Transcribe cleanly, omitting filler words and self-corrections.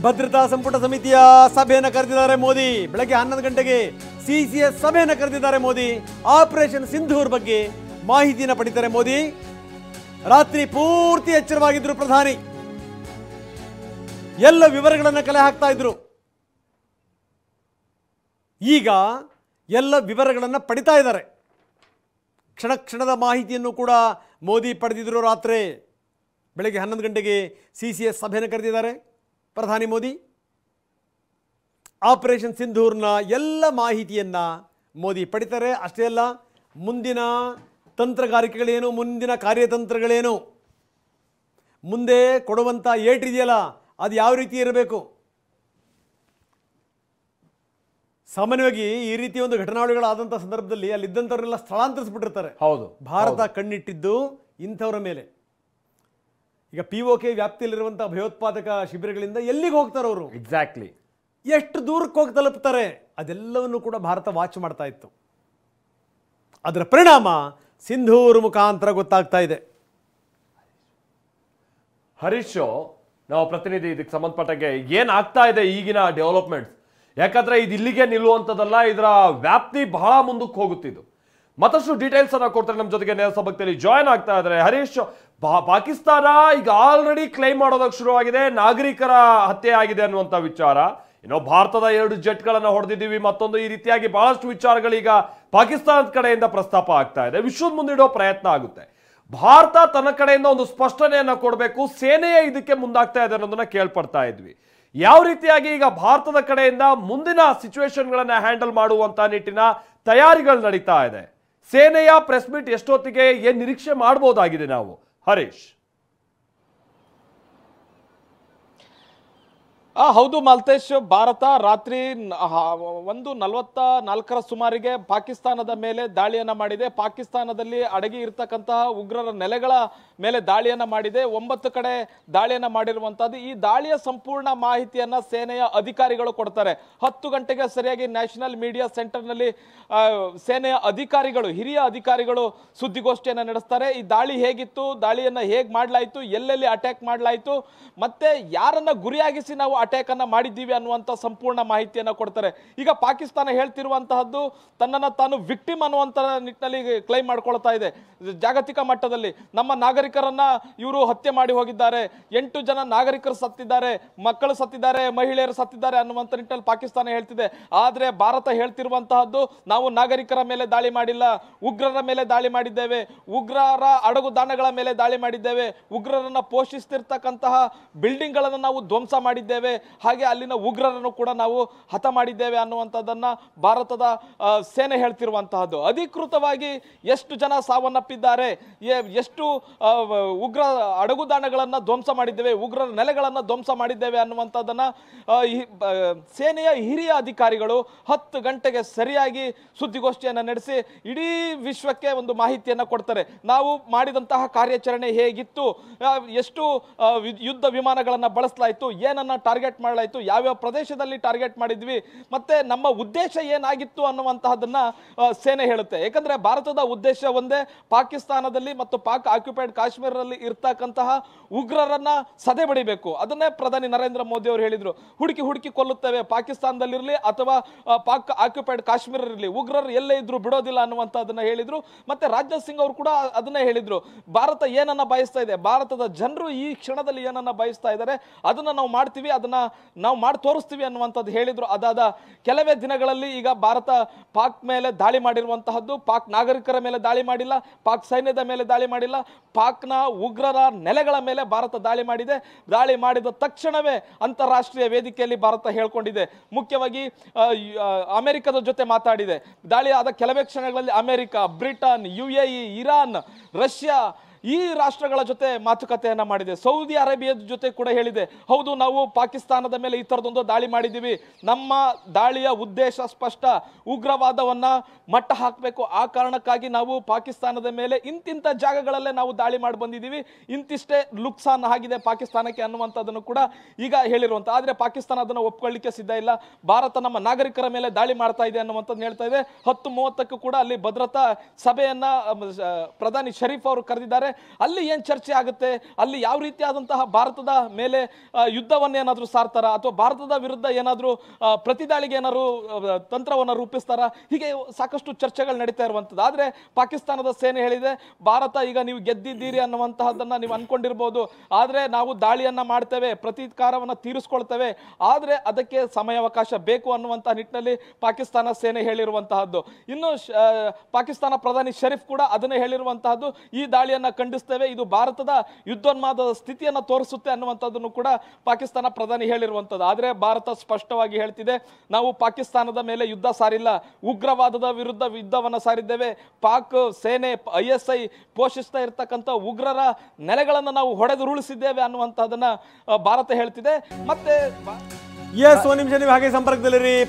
ಭದ್ರತಾ ಸಂಪುಟ ಸಮಿತಿಯ ಸಭೆಯನ್ನು ಕರೆದಿದ್ದಾರೆ ಮೋದಿ. ಬೆಳಗ್ಗೆ 11 ಗಂಟೆಗೆ ಸಿಸಿಎಸ್ ಸಭೆಯನ್ನು ಕರೆದಿದ್ದಾರೆ ಮೋದಿ. ಆಪರೇಷನ್ ಸಿಂಧೂರ್ ಬಗ್ಗೆ ಮಾಹಿತಿಯನ್ನು ಪಡಿತಾರೆ ಮೋದಿ. ರಾತ್ರಿ ಪೂರ್ತಿ ಎಚ್ಚರವಾಗಿದ್ದರು ಪ್ರಧಾನಿ. ಎಲ್ಲ ವಿವರಗಳನ್ನು ಕಲೆ ಹಾಕ್ತಾ ಇದ್ರು. ಈಗ ಎಲ್ಲ ವಿವರಗಳನ್ನು ಪಡಿತಾ ಇದ್ದಾರೆ. ಕ್ಷಣ ಕ್ಷಣದ ಮಾಹಿತಿಯನ್ನು ಕೂಡ ಮೋದಿ ಪಡೆದಿದ್ರು. ರಾತ್ರಿ ಬೆಳಗ್ಗೆ 11 ಗಂಟೆಗೆ ಸಿಸಿಎಸ್ ಸಭೆಯನ್ನು ಕರೆದಿದ್ದಾರೆ ಪ್ರಧಾನಿ ಮೋದಿ. ಆಪರೇಷನ್ ಸಿಂಧೂರ್ನ ಎಲ್ಲ ಮಾಹಿತಿಯನ್ನು ಮೋದಿ ಪಡಿತಾರೆ. ಅಷ್ಟೇ ಅಲ್ಲ, ಮುಂದಿನ ತಂತ್ರಗಾರಿಕೆಗಳೇನು, ಮುಂದಿನ ಕಾರ್ಯತಂತ್ರಗಳೇನು, ಮುಂದೆ ಕೊಡುವಂಥ ಏಟ್ ಇದೆಯಲ್ಲ ಅದು ಯಾವ ರೀತಿ ಇರಬೇಕು. ಸಾಮಾನ್ಯವಾಗಿ ಈ ರೀತಿಯ ಒಂದು ಘಟನಾವಳಿಗಳಾದಂಥ ಸಂದರ್ಭದಲ್ಲಿ ಅಲ್ಲಿದ್ದಂಥವ್ರನ್ನೆಲ್ಲ ಸ್ಥಳಾಂತರಿಸ್ಬಿಟ್ಟಿರ್ತಾರೆ. ಹೌದು, ಭಾರತ ಕಣ್ಣಿಟ್ಟಿದ್ದು ಇಂಥವರ ಮೇಲೆ. ಈಗ POK ವ್ಯಾಪ್ತಿಯಲ್ಲಿರುವಂಥ ಭಯೋತ್ಪಾದಕ ಶಿಬಿರಗಳಿಂದ ಎಲ್ಲಿಗೆ ಹೋಗ್ತಾರೆ ಅವರು, ಎಕ್ಸಾಕ್ಟ್ಲಿ ಎಷ್ಟು ದೂರಕ್ಕೆ ಹೋಗಿ ತಲುಪ್ತಾರೆ, ಅದೆಲ್ಲವನ್ನು ಕೂಡ ಭಾರತ ವಾಚ್ ಮಾಡ್ತಾ ಇತ್ತು. ಅದರ ಪರಿಣಾಮ ಸಿಂಧೂರ್ ಮುಖಾಂತರ ಗೊತ್ತಾಗ್ತಾ ಇದೆ. ಹರೀಶ್, ನಾವು ಪ್ರತಿನಿಧಿ ಇದಕ್ಕೆ ಸಂಬಂಧಪಟ್ಟಾಗೆ ಏನಾಗ್ತಾ ಇದೆ ಈಗಿನ ಡೆವಲಪ್ಮೆಂಟ್ಸ್, ಯಾಕಂದ್ರೆ ಇದು ಇಲ್ಲಿಗೆ ನಿಲ್ಲುವಂಥದ್ದಲ್ಲ, ಇದರ ವ್ಯಾಪ್ತಿ ಬಹಳ ಮುಂದಕ್ಕೆ ಹೋಗುತ್ತಿದ್ದು. ಮತ್ತಷ್ಟು ಡೀಟೇಲ್ಸ್ ಅನ್ನ ಕೊಡ್ತಾರೆ ನಮ್ಮ ಜೊತೆಗೆ ನೇರ ಸಂಪರ್ಕದಲ್ಲಿ ಜಾಯ್ನ್ ಆಗ್ತಾ ಇದ್ದಾರೆ ಹರೀಶ್. ಪಾಕಿಸ್ತಾನ ಈಗ ಆಲ್ರೆಡಿ ಕ್ಲೈಮ್ ಮಾಡೋದಕ್ಕೆ ಶುರುವಾಗಿದೆ, ನಾಗರಿಕರ ಹತ್ಯೆ ಆಗಿದೆ ಅನ್ನುವಂಥ ವಿಚಾರ. ಇನ್ನು ಭಾರತದ 2 ಜೆಟ್ಗಳನ್ನು ಹೊಡೆದಿದ್ದೀವಿ, ಮತ್ತೊಂದು ಈ ರೀತಿಯಾಗಿ ಬಹಳಷ್ಟು ವಿಚಾರಗಳೀಗ ಪಾಕಿಸ್ತಾನದ ಕಡೆಯಿಂದ ಪ್ರಸ್ತಾಪ ಆಗ್ತಾ ಇದೆ. ವಿಶ್ವದ ಮುಂದಿಡೋ ಪ್ರಯತ್ನ ಆಗುತ್ತೆ. ಭಾರತ ತನ್ನ ಕಡೆಯಿಂದ ಒಂದು ಸ್ಪಷ್ಟನೆಯನ್ನ ಕೊಡಬೇಕು, ಸೇನೆಯೇ ಇದಕ್ಕೆ ಮುಂದಾಗ್ತಾ ಇದೆ ಅನ್ನೋದನ್ನ ಕೇಳ್ಪಡ್ತಾ ಇದ್ವಿ. ಯಾವ ರೀತಿಯಾಗಿ ಈಗ ಭಾರತದ ಕಡೆಯಿಂದ ಮುಂದಿನ ಸಿಚುವೇಶನ್ಗಳನ್ನ ಹ್ಯಾಂಡಲ್ ಮಾಡುವಂತ ನಿಟ್ಟಿನ ತಯಾರಿಗಳು ನಡೀತಾ ಇದೆ? ಸೇನೆಯ ಪ್ರೆಸ್ ಮೀಟ್ ಎಷ್ಟೊತ್ತಿಗೆ ಏನ್ ನಿರೀಕ್ಷೆ ಮಾಡಬಹುದಾಗಿದೆ ನಾವು ಹರೀಶ್? ಹೌದು ಮಾಲ್ತೇಶ್, ಭಾರತ ರಾತ್ರಿ 1:44 ಸುಮಾರಿಗೆ ಪಾಕಿಸ್ತಾನದ ಮೇಲೆ ದಾಳಿಯನ್ನ ಮಾಡಿದೆ. ಪಾಕಿಸ್ತಾನದಲ್ಲಿ ಅಡಗಿ ಇರ್ತಕ್ಕಂತಹ ಉಗ್ರರ ನೆಲೆಗಳ ಮೇಲೆ ದಾಳಿಯನ್ನ ಮಾಡಿದೆ. 9 ಕಡೆ ದಾಳಿಯನ್ನ ಮಾಡಿರುವಂತದ್ದು. ಈ ದಾಳಿಯ ಸಂಪೂರ್ಣ ಮಾಹಿತಿಯನ್ನ ಸೇನೆಯ ಅಧಿಕಾರಿಗಳು ಕೊಡ್ತಾರೆ. 10 ಗಂಟೆಗೆ ಸರಿಯಾಗಿ ನ್ಯಾಷನಲ್ ಮೀಡಿಯಾ ಸೆಂಟರ್ನಲ್ಲಿ ಸೇನೆಯ ಅಧಿಕಾರಿಗಳು, ಹಿರಿಯ ಅಧಿಕಾರಿಗಳು ಸುದ್ದಿಗೋಷ್ಠಿಯನ್ನ ನಡೆಸ್ತಾರೆ. ಈ ದಾಳಿ ಹೇಗಿತ್ತು, ದಾಳಿಯನ್ನ ಹೇಗ್ ಮಾಡಲಾಯಿತು, ಎಲ್ಲೆಲ್ಲಿ ಅಟ್ಯಾಕ್ ಮಾಡಲಾಯಿತು, ಮತ್ತೆ ಯಾರನ್ನ ಗುರಿಯಾಗಿಸಿ ನಾವು ಅಟ್ಯಾಕ್ ಅನ್ನ ಮಾಡಿದ್ದೀವಿ ಅನ್ನುವಂತ ಸಂಪೂರ್ಣ ಮಾಹಿತಿಯನ್ನ ಕೊಡ್ತಾರೆ. ಈಗ ಪಾಕಿಸ್ತಾನ ಹೇಳ್ತಿರುವಂತಹದ್ದು ತನ್ನನ್ನ ತಾನು ವಿಕ್ಟಿಮ್ ಅನ್ನುವಂತ ನಿಟ್ಟಿನಲ್ಲಿ ಕ್ಲೈಮ್ ಮಾಡ್ಕೊಳ್ತಾ ಇದೆ. ಜಾಗತಿಕ ಮಟ್ಟದಲ್ಲಿ ನಮ್ಮ ನಾಗರಿಕರನ್ನ ಇವರು ಹತ್ಯೆ ಮಾಡಿ ಹೋಗಿದ್ದಾರೆ, 8 ಜನ ನಾಗರಿಕರು ಸತ್ತಿದ್ದಾರೆ, ಮಕ್ಕಳು ಸತ್ತಿದ್ದಾರೆ, ಮಹಿಳೆಯರು ಸತ್ತಿದ್ದಾರೆ ಅನ್ನುವಂತ ನಿಟ್ಟಿನಲ್ಲಿ ಪಾಕಿಸ್ತಾನ ಹೇಳ್ತಿದೆ. ಆದ್ರೆ ಭಾರತ ಹೇಳ್ತಿರುವಂತಹದ್ದು ನಾವು ನಾಗರಿಕರ ಮೇಲೆ ದಾಳಿ ಮಾಡಿಲ್ಲ, ಉಗ್ರರ ಮೇಲೆ ದಾಳಿ ಮಾಡಿದ್ದೇವೆ, ಉಗ್ರರ ಅಡಗುದಾಣಗಳ ಮೇಲೆ ದಾಳಿ ಮಾಡಿದ್ದೇವೆ, ಉಗ್ರರನ್ನ ಪೋಷಿಸ್ತಿರ್ತಕ್ಕಂತಹ ಬಿಲ್ಡಿಂಗ್ ಗಳನ್ನು ನಾವು ಧ್ವಂಸ ಮಾಡಿದ್ದೇವೆ, ಹಾಗೆ ಅಲ್ಲಿನ ಉಗ್ರರನ್ನು ಕೂಡ ನಾವು ಹತ ಮಾಡಿದ್ದೇವೆ ಅನ್ನುವಂಥದ್ದನ್ನ ಭಾರತದ ಸೇನೆ ಹೇಳ್ತಿರುವಂತಹದ್ದು. ಅಧಿಕೃತವಾಗಿ ಎಷ್ಟು ಜನ ಸಾವನ್ನಪ್ಪಿದ್ದಾರೆ, ಎಷ್ಟು ಉಗ್ರ ಅಡಗುದಾಣಗಳನ್ನ ಧ್ವಂಸ ಮಾಡಿದ್ದೇವೆ, ಉಗ್ರರ ನೆಲೆಗಳನ್ನ ಧ್ವಂಸ ಮಾಡಿದ್ದೇವೆ ಅನ್ನುವಂಥದ್ದನ್ನ ಸೇನೆಯ ಹಿರಿಯ ಅಧಿಕಾರಿಗಳು 10 ಗಂಟೆಗೆ ಸರಿಯಾಗಿ ಸುದ್ದಿಗೋಷ್ಠಿಯನ್ನ ನಡೆಸಿ ಇಡೀ ವಿಶ್ವಕ್ಕೆ ಒಂದು ಮಾಹಿತಿಯನ್ನ ಕೊಡ್ತಾರೆ. ನಾವು ಮಾಡಿದಂತಹ ಕಾರ್ಯಾಚರಣೆ ಹೇಗಿತ್ತು, ಎಷ್ಟು ಯುದ್ಧ ವಿಮಾನಗಳನ್ನ ಬಳಸಲಾಯಿತು, ಏನನ್ನ ಟಾರ್ಗೆಟ್ ಮಾಡಲಾಯಿತು, ಯಾವ್ಯಾವ ಪ್ರದೇಶದಲ್ಲಿ ಟಾರ್ಗೆಟ್ ಮಾಡಿದ್ವಿ, ಮತ್ತೆ ನಮ್ಮ ಉದ್ದೇಶ ಏನಾಗಿತ್ತು ಅನ್ನುವಂತಹದನ್ನ ಸೇನೆ ಹೇಳುತ್ತೆ. ಯಾಕಂದ್ರೆ ಭಾರತದ ಉದ್ದೇಶ ಒಂದೇ, ಪಾಕಿಸ್ತಾನದಲ್ಲಿ ಮತ್ತು ಪಾಕ್ ಆಕ್ಯುಪೈಡ್ ಕಾಶ್ಮೀರದಲ್ಲಿ ಇರ್ತಕ್ಕಂತಹ ಉಗ್ರರನ್ನ ಸದೆ ಬಡಿಬೇಕು. ಅದನ್ನೇ ಪ್ರಧಾನಿ ನರೇಂದ್ರ ಮೋದಿ ಅವರು ಹೇಳಿದ್ರು. ಹುಡುಕಿ ಹುಡುಕಿ ಕೊಲ್ಲುತ್ತೇವೆ, ಪಾಕಿಸ್ತಾನದಲ್ಲಿರಲಿ ಅಥವಾ ಪಾಕ್ ಆಕ್ಯುಪೈಡ್ ಕಾಶ್ಮೀರ ಇರಲಿ, ಉಗ್ರರು ಎಲ್ಲೇ ಇದ್ರು ಬಿಡೋದಿಲ್ಲ ಅನ್ನುವಂಥದ್ದನ್ನ ಹೇಳಿದ್ರು. ಮತ್ತೆ ರಾಜನಾಥ್ ಸಿಂಗ್ ಅವರು ಕೂಡ ಅದನ್ನೇ ಹೇಳಿದ್ರು. ಭಾರತ ಏನನ್ನ ಬಯಸ್ತಾ ಇದೆ, ಭಾರತದ ಜನರು ಈ ಕ್ಷಣದಲ್ಲಿ ಏನನ್ನ ಬಯಸ್ತಾ ಇದ್ದಾರೆ ಅದನ್ನ ನಾವು ಮಾಡ್ತೀವಿ, ಅದನ್ನ ನಾವು ಮಾಡಿ ತೋರಿಸ್ತೀವಿ ಅನ್ನುವಂಥದ್ದು ಹೇಳಿದ್ರು. ಅದಾದ ಕೆಲವೇ ದಿನಗಳಲ್ಲಿ ಈಗ ಭಾರತ ಪಾಕ್ ಮೇಲೆ ದಾಳಿ ಮಾಡಿರುವಂತಹದ್ದು, ಪಾಕ್ ನಾಗರಿಕರ ಮೇಲೆ ದಾಳಿ ಮಾಡಿಲ್ಲ, ಪಾಕ್ ಸೈನ್ಯದ ಮೇಲೆ ದಾಳಿ ಮಾಡಿಲ್ಲ, ಪಾಕ್ನ ಉಗ್ರರ ನೆಲೆಗಳ ಮೇಲೆ ಭಾರತ ದಾಳಿ ಮಾಡಿದೆ. ದಾಳಿ ಮಾಡಿದ ತಕ್ಷಣವೇ ಅಂತಾರಾಷ್ಟ್ರೀಯ ವೇದಿಕೆಯಲ್ಲಿ ಭಾರತ ಹೇಳ್ಕೊಂಡಿದೆ. ಮುಖ್ಯವಾಗಿ ಅಮೆರಿಕದ ಜೊತೆ ಮಾತಾಡಿದೆ. ದಾಳಿ ಆದ ಕೆಲವೇ ಕ್ಷಣಗಳಲ್ಲಿ America, Britain, UAE, Iran, Russia ಈ ರಾಷ್ಟ್ರಗಳ ಜೊತೆ ಮಾತುಕತೆಯನ್ನ ಮಾಡಿದೆ. ಸೌದಿ ಅರೇಬಿಯಾದ ಜೊತೆ ಕೂಡ ಹೇಳಿದೆ, ಹೌದು ನಾವು ಪಾಕಿಸ್ತಾನದ ಮೇಲೆ ಈ ತರದೊಂದು ದಾಳಿ ಮಾಡಿದ್ದೀವಿ, ನಮ್ಮ ದಾಳಿಯ ಉದ್ದೇಶ ಸ್ಪಷ್ಟ, ಉಗ್ರವಾದವನ್ನ ಮಟ್ಟ ಹಾಕಬೇಕು, ಆ ಕಾರಣಕ್ಕಾಗಿ ನಾವು ಪಾಕಿಸ್ತಾನದ ಮೇಲೆ ಇಂತಿಂತ ಜಾಗಗಳಲ್ಲೇ ನಾವು ದಾಳಿ ಮಾಡಿ ಬಂದಿದ್ದೀವಿ, ಇಂತಿಷ್ಟೇ ನುಕ್ಸಾನ್ ಆಗಿದೆ ಪಾಕಿಸ್ತಾನಕ್ಕೆ ಅನ್ನುವಂಥದ್ದನ್ನು ಕೂಡ ಈಗ ಹೇಳಿರುವಂತ. ಆದ್ರೆ ಪಾಕಿಸ್ತಾನ ಅದನ್ನು ಒಪ್ಕೊಳ್ಳಿಕ್ಕೆ ಸಿದ್ಧ ಇಲ್ಲ. ಭಾರತ ನಮ್ಮ ನಾಗರಿಕರ ಮೇಲೆ ದಾಳಿ ಮಾಡ್ತಾ ಇದೆ ಅನ್ನುವಂಥದ್ದು ಹೇಳ್ತಾ ಇದೆ. 10:30ಕ್ಕೂ ಕೂಡ ಅಲ್ಲಿ ಭದ್ರತಾ ಸಭೆಯನ್ನ ಪ್ರಧಾನಿ ಶರೀಫ್ ಅವರು ಕರೆದಿದ್ದಾರೆ. ಅಲ್ಲಿ ಏನ್ ಚರ್ಚೆ ಆಗುತ್ತೆ, ಅಲ್ಲಿ ಯಾವ ರೀತಿಯಾದಂತಹ ಭಾರತದ ಮೇಲೆ ಯುದ್ಧವನ್ನೇನಾದ್ರೂ ಸಾರ್ತಾರ ಅಥವಾ ಭಾರತದ ವಿರುದ್ಧ ಏನಾದ್ರೂ ಪ್ರತಿದಾಳಿಗೆ ಏನಾದ್ರು ತಂತ್ರವನ್ನು ರೂಪಿಸ್ತಾರ, ಹೀಗೆ ಸಾಕಷ್ಟು ಚರ್ಚೆಗಳು ನಡೀತಾ ಇರುವಂತದ್ದು. ಆದ್ರೆ ಪಾಕಿಸ್ತಾನದ ಸೇನೆ ಹೇಳಿದೆ, ಭಾರತ ಈಗ ನೀವು ಗೆದ್ದಿದ್ದೀರಿ ಅನ್ನುವಂತಹದನ್ನ ನೀವು ಅನ್ಕೊಂಡಿರ್ಬೋದು, ಆದ್ರೆ ನಾವು ದಾಳಿಯನ್ನ ಮಾಡ್ತೇವೆ, ಪ್ರತೀಕಾರವನ್ನ ತೀರಿಸ್ಕೊಳ್ತೇವೆ, ಆದ್ರೆ ಅದಕ್ಕೆ ಸಮಯಾವಕಾಶ ಬೇಕು ಅನ್ನುವಂತಹ ನಿಟ್ಟಿನಲ್ಲಿ ಪಾಕಿಸ್ತಾನ ಸೇನೆ ಹೇಳಿರುವಂತಹದ್ದು. ಇನ್ನು ಪಾಕಿಸ್ತಾನ ಪ್ರಧಾನಿ ಶರೀಫ್ ಕೂಡ ಅದನ್ನೇ ಹೇಳಿರುವಂತಹದ್ದು, ಈ ದಾಳಿಯನ್ನ ಖಂಡಿಸ್ತೇವೆ, ಇದು ಭಾರತದ ಯುದ್ಧೋನ್ಮಾದದ ಸ್ಥಿತಿಯನ್ನ ತೋರಿಸುತ್ತೆ ಅನ್ನುವಂಥದ್ದನ್ನು ಕೂಡ ಪಾಕಿಸ್ತಾನ ಪ್ರಧಾನಿ ಹೇಳಿರುವಂತದ್ದು. ಆದ್ರೆ ಭಾರತ ಸ್ಪಷ್ಟವಾಗಿ ಹೇಳ್ತಿದೆ, ನಾವು ಪಾಕಿಸ್ತಾನದ ಮೇಲೆ ಯುದ್ಧ ಸಾರಿಲ್ಲ, ಉಗ್ರವಾದದ ವಿರುದ್ಧ ಯುದ್ಧವನ್ನ ಸಾರಿದ್ದೇವೆ. ಪಾಕ್ ಸೇನೆ ISI ಪೋಷಿಸ್ತಾ ಇರ್ತಕ್ಕಂಥ ಉಗ್ರರ ನೆಲೆಗಳನ್ನು ನಾವು ಹೊಡೆದುರುಳಿಸಿದ್ದೇವೆ ಅನ್ನುವಂತಹದನ್ನ ಭಾರತ ಹೇಳ್ತಿದೆ. ಮತ್ತೆ ಎಸ್, ಒಂದು ನಿಮಿಷ ನೀವು ಹಾಗೆ ಸಂಪರ್ಕದಲ್ಲಿರಿ.